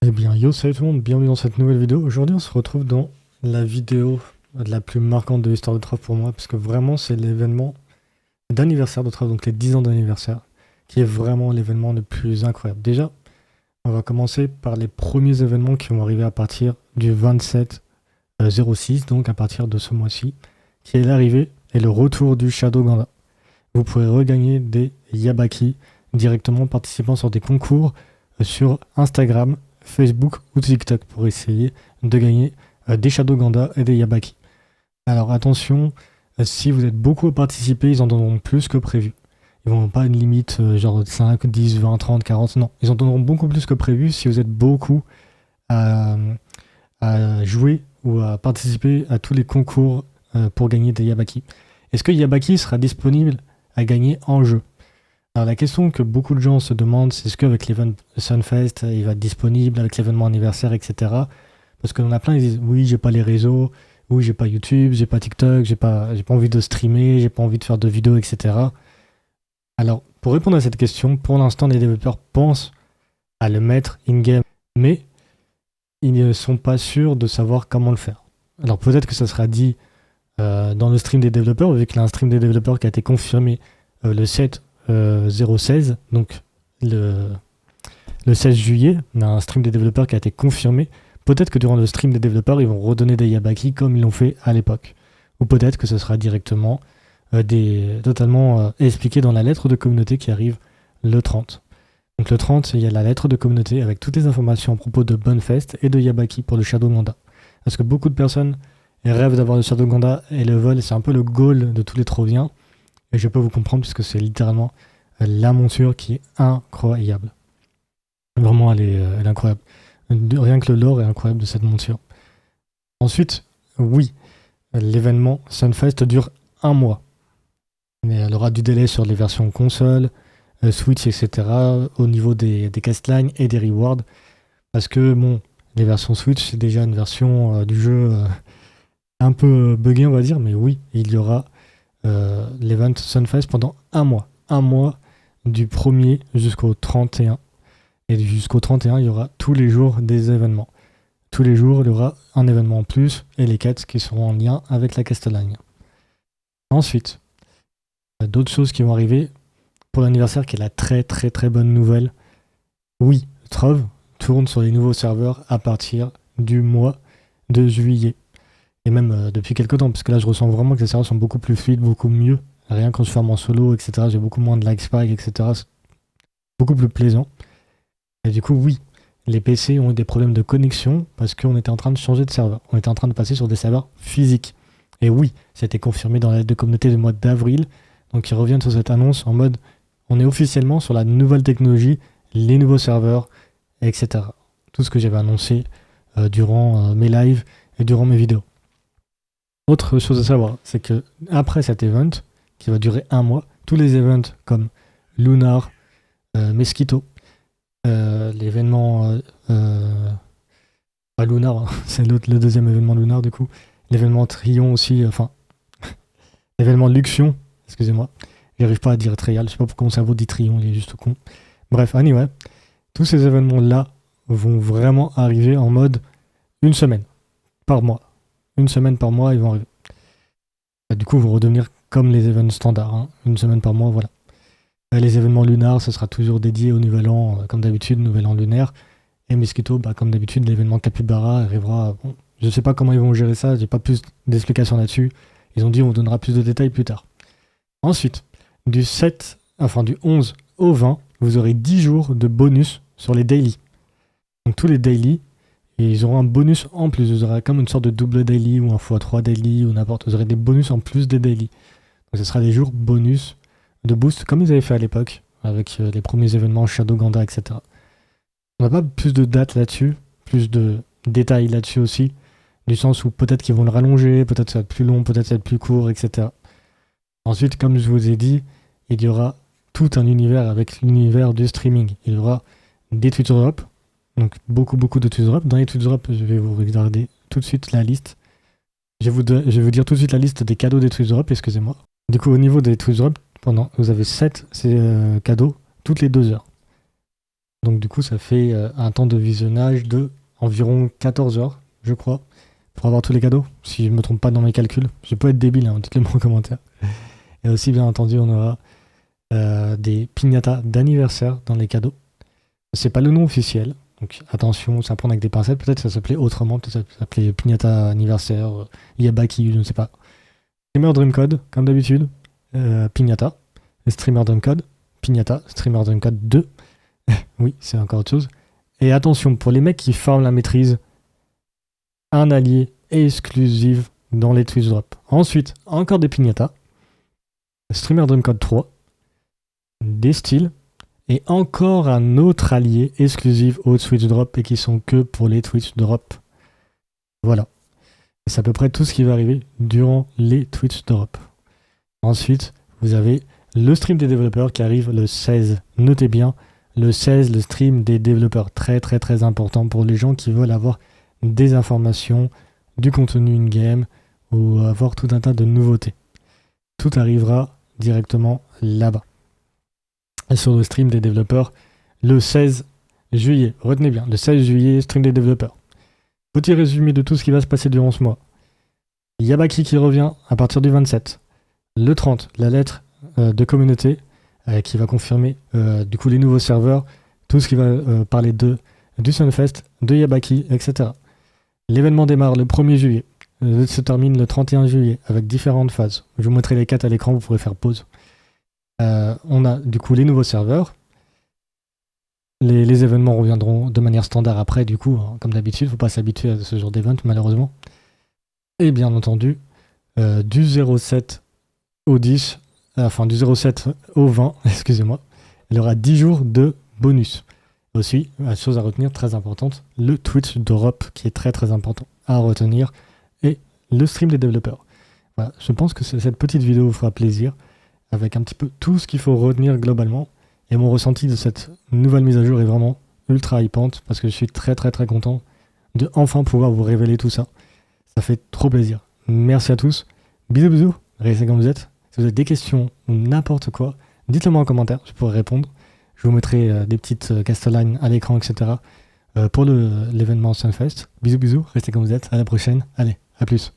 Eh bien, yo, salut tout le monde, bienvenue dans cette nouvelle vidéo. Aujourd'hui, on se retrouve dans la vidéo la plus marquante de l'histoire de Trove pour moi, parce que vraiment, c'est l'événement d'anniversaire de Trove, donc les 10 ans d'anniversaire, qui est vraiment l'événement le plus incroyable. Déjà, on va commencer par les premiers événements qui vont arriver à partir du 27/06, donc à partir de ce mois-ci, qui est l'arrivée et le retour du Shadow Ganda. Vous pourrez regagner des Yabaki directement en participant sur des concours sur Instagram, Facebook ou TikTok pour essayer de gagner des Shadow Ganda et des Yabaki. Alors attention, si vous êtes beaucoup à participer, ils en donneront plus que prévu. Ils n'ont pas une limite genre 5, 10, 20, 30, 40, non. Ils en donneront beaucoup plus que prévu si vous êtes beaucoup à jouer ou à participer à tous les concours pour gagner des Yabaki. Est-ce que Yabaki sera disponible à gagner en jeu? Alors la question que beaucoup de gens se demandent, c'est est-ce qu'avec l'event Sunfest, il va être disponible avec l'événement anniversaire, etc. Parce qu'on a plein, ils disent oui, j'ai pas les réseaux, oui, j'ai pas YouTube, j'ai pas TikTok, j'ai pas envie de streamer, j'ai pas envie de faire de vidéos, etc. Alors, pour répondre à cette question, pour l'instant, les développeurs pensent à le mettre in-game, mais ils ne sont pas sûrs de savoir comment le faire. Alors peut-être que ça sera dit dans le stream des développeurs, vu qu'il y a un stream des développeurs qui a été confirmé le 7/016, donc le 16 juillet, on a un stream des développeurs qui a été confirmé. Peut-être que durant le stream des développeurs, ils vont redonner des Yabaki comme ils l'ont fait à l'époque. Ou peut-être que ce sera directement totalement expliqué dans la lettre de communauté qui arrive le 30. Donc le 30, il y a la lettre de communauté avec toutes les informations à propos de Bonfest et de Yabaki pour le Shadow Ganda. Parce que beaucoup de personnes rêvent d'avoir le Shadow Ganda et le veulent, c'est un peu le goal de tous les Troviens. Et je peux vous comprendre puisque c'est littéralement la monture qui est incroyable. Vraiment, elle est incroyable. Rien que le lore est incroyable de cette monture. Ensuite, oui, l'événement Sunfest dure un mois. Mais elle aura du délai sur les versions console, Switch, etc. au niveau des castlines et des rewards. Parce que, bon, les versions Switch, c'est déjà une version du jeu un peu buggée, on va dire. Mais oui, il y aura l'event Sunfest pendant un mois. Un mois du 1er jusqu'au 31. Et jusqu'au 31, il y aura tous les jours des événements. Tous les jours, il y aura un événement en plus et les quêtes qui seront en lien avec la Castellane. Ensuite, il y a d'autres choses qui vont arriver pour l'anniversaire qui est la très très très bonne nouvelle. Oui, Trove tourne sur les nouveaux serveurs à partir du mois de juillet. Et même depuis quelques temps, parce que là je ressens vraiment que les serveurs sont beaucoup plus fluides, beaucoup mieux. Rien quand je ferme en solo, etc. J'ai beaucoup moins de lag spike, etc. C'est beaucoup plus plaisant. Et du coup, oui, les PC ont eu des problèmes de connexion parce qu'on était en train de changer de serveur. On était en train de passer sur des serveurs physiques. Et oui, ça a été confirmé dans la lettre de communauté du mois d'avril. Donc ils reviennent sur cette annonce en mode on est officiellement sur la nouvelle technologie, les nouveaux serveurs, etc. Tout ce que j'avais annoncé durant mes lives et durant mes vidéos. Autre chose à savoir, c'est que après cet event, qui va durer un mois, tous les events comme Lunar, Mesquito, l'événement pas Lunar, hein, c'est le deuxième événement Lunar du coup, l'événement Trion aussi, enfin l'événement Luxion, excusez-moi, j'arrive pas à dire Trial, je sais pas pourquoi mon cerveau dit Trion, il est juste con. Bref, anyway, tous ces événements là vont vraiment arriver en mode une semaine par mois. Une semaine par mois, ils vont arriver. Du coup, ils vont redevenir comme les événements standards, hein, une semaine par mois, voilà. Les événements lunars, ça sera toujours dédié au nouvel an, comme d'habitude, nouvel an lunaire. Et Mesquito, comme d'habitude, l'événement Capybara arrivera. Bon, je ne sais pas comment ils vont gérer ça, j'ai pas plus d'explications là-dessus. Ils ont dit on donnera plus de détails plus tard. Ensuite, du 11 au 20, vous aurez 10 jours de bonus sur les daily. Donc tous les daily, et ils auront un bonus en plus. Vous aurez comme une sorte de double daily ou un x3 daily ou n'importe. Vous aurez des bonus en plus des daily. Donc ce sera des jours bonus de boost, comme ils avaient fait à l'époque, avec les premiers événements Shadow Ganda, etc. On n'a pas plus de dates là-dessus, plus de détails là-dessus aussi, du sens où peut-être qu'ils vont le rallonger, peut-être ça va être plus long, peut-être ça va être plus court, etc. Ensuite, comme je vous ai dit, il y aura tout un univers avec l'univers du streaming. Il y aura des Twitch Drop, donc beaucoup de Twitch Drop. Dans les Twitch Drop, je vais vous regarder tout de suite la liste. Je vais vous dire tout de suite la liste des cadeaux des Twitch Drop, excusez-moi. Du coup, au niveau des Twitch Drop, vous avez 7 cadeaux toutes les 2 heures. Donc du coup, ça fait un temps de visionnage de environ 14 heures, je crois, pour avoir tous les cadeaux, si je ne me trompe pas dans mes calculs. Je peux être débile, hein, dites-le moi en commentaire. Et aussi, bien entendu, on aura des piñatas d'anniversaire dans les cadeaux. C'est pas le nom officiel, donc attention, ça prend avec des pincettes. Peut-être que ça s'appelait autrement, peut-être que ça s'appelait piñata anniversaire, Yabaki, je ne sais pas. Streamer Dreamcode, comme d'habitude, piñata. Streamer Dreamcode, piñata. Streamer Dreamcode 2. Oui, c'est encore autre chose. Et attention, pour les mecs qui farment la maîtrise, un allié exclusif dans les Twitch Drops. Ensuite, encore des piñatas. Streamer Dreamcode 3. Des styles. Et encore un autre allié exclusif aux Twitch Drops et qui sont que pour les Twitch Drops. Voilà. C'est à peu près tout ce qui va arriver durant les Twitch Drops. Ensuite, vous avez le stream des développeurs qui arrive le 16. Notez bien, le 16, le stream des développeurs. Très très très important pour les gens qui veulent avoir des informations, du contenu in-game ou avoir tout un tas de nouveautés. Tout arrivera directement là-bas. Et sur le stream des développeurs, le 16 juillet. Retenez bien, le 16 juillet, stream des développeurs. Petit résumé de tout ce qui va se passer durant ce mois. Yabaki qui revient à partir du 27. Le 30, la lettre de communauté qui va confirmer du coup les nouveaux serveurs, tout ce qui va parler du Sunfest, de Yabaki, etc. L'événement démarre le 1er juillet, se termine le 31 juillet avec différentes phases. Je vous montrerai les 4 à l'écran, vous pourrez faire pause. On a du coup les nouveaux serveurs. Les événements reviendront de manière standard après, du coup, hein, comme d'habitude, il ne faut pas s'habituer à ce genre d'événement malheureusement. Et bien entendu, du 07 au 10, enfin du 07 au 20, excusez-moi, il y aura 10 jours de bonus. Aussi, la chose à retenir, très importante, le Twitch d'Europe, qui est très très important à retenir, et le stream des développeurs. Voilà, je pense que cette petite vidéo vous fera plaisir, avec un petit peu tout ce qu'il faut retenir globalement. Et mon ressenti de cette nouvelle mise à jour est vraiment ultra hypante, parce que je suis très très très content de enfin pouvoir vous révéler tout ça. Ça fait trop plaisir. Merci à tous. Bisous bisous. Restez comme vous êtes. Si vous avez des questions ou n'importe quoi, dites-le moi en commentaire, je pourrai répondre. Je vous mettrai des petites castlines à l'écran, etc. Pour l'événement Sunfest. Bisous bisous. Restez comme vous êtes. À la prochaine. Allez, à plus.